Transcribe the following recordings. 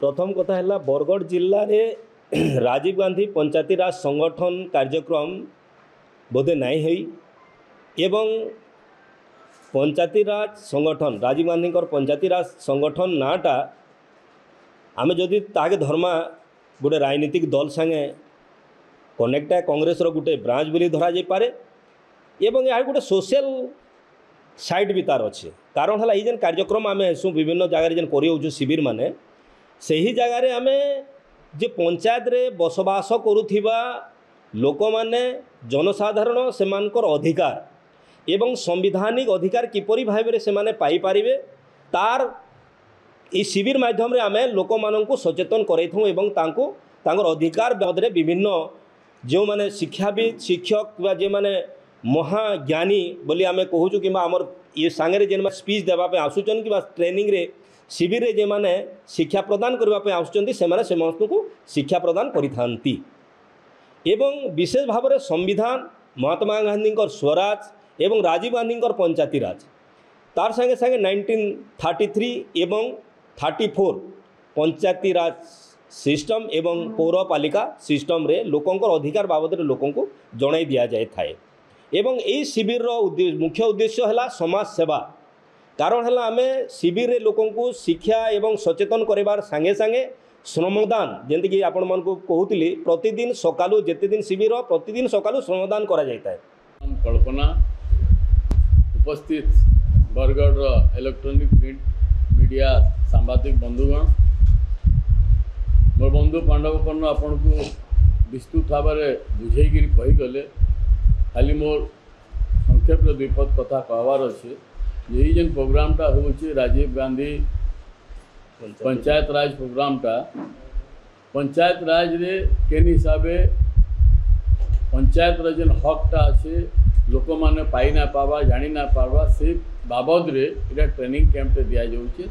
प्रथम कथा है बरगढ़ जिले में राजीव गांधी पंचायती राज संगठन कार्यक्रम बोधे नहीं हुई एवं पंचायती राज संगठन राजीव गांधी पंचायती राज संगठन नाटा आम जदि ताके धर्मा गोटे राजनीतिक दल संगे कनेक्ट है कांग्रेस गोटे ब्रांच बोली धरा जाई पारे एवं यह गोटे सोशल साइड भी तार अच्छे कारण है ये कार्यक्रम आम हेसु विभिन्न जगह जेन कर शिविर माने से ही जगार आम जे पंचायत रे बसवास करुथिबा लोक माने जनसाधारण सेमानकर अधिकार एवं संविधानिक अधिकार किपरि भाव से माने पाई पारिबे तार ई शिविर माध्यम रे आमे लोक माननकु सचेतन करैथु एवं तांको तांकर अधिकार बाबदरे विभिन्न जो माने शिक्षाविद शिक्षक बा जे माने महाज्ञानी बोली आमे कहूचु कि आमर ये सांगे जेन स्पीच देवाई आसुचन कि ट्रेनिंग रे शिविर रे जे माने शिक्षा प्रदान करने आसुचंती से माने समस्त को शिक्षा प्रदान करिथांती एवं विशेष भाव में संविधान महात्मा गांधी स्वराज एवं राजीव गांधी पंचायती राज तार संगे संगे 1933 एवं 34 पंचायती राज सिस्टम एवं पौरपालिका सिस्टम रे लोकंकर अधिकार बाबद लोकों को जणाई दिया जाए थाए एवं यही शिविर मुख्य उद्देश्य है समाज सेवा कारण है आम शिविर रे लोकों को शिक्षा एवं सचेतन करार सांगे सांगे श्रमदान जमी कि आपण मन को कहूली प्रतिदिन सकालू जिते दिन शिविर प्रतिदिन सकालू श्रमदान करा जाता है। कल्पना उपस्थित बरगढ़ इलेक्ट्रॉनिक प्रिंट मीडिया सांबादिक बंधुगण मोर बंधु पांडव कर्ण आपण को विस्तृत भाव में बुझेगी कहीगले खाली मोर संक्षेप द्विपद कथा कहवार अच्छे यही जेन प्रोग्रामटा होचे राजीव गांधी पंचायत राज प्रोग्रामटा पंचायत राज रे केन हिसाबे पंचायत जेन हकटा अच्छे लोक मैंने पाई ना पावा जानी ना पावा से बाबद रे इटा ट्रेनिंग कैंप दिया जाउचे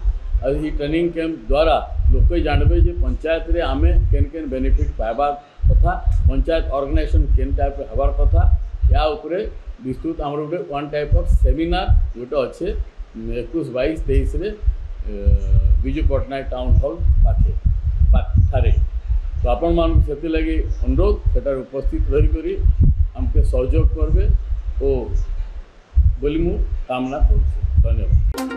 और ये ट्रेनिंग कैंप द्वारा लोक जानबे जे पंचायत रे आमे केन केन बेनिफिट पाइबा कथा पंचायत ऑर्गेनाइजेशन केन टाइप हबार कथा या उपरे विस्तृत आम गोटे वन टाइप ऑफ सेमिनार गोटे अच्छे 21-22-23 रे विजु पट्टनायक टाउन हॉल पाखे तो आपण मान से लगी अनुरोध सेटार उपस्थित रही हमके सहयोग करबे ओ बोली मु कामना करुछी। धन्यवाद।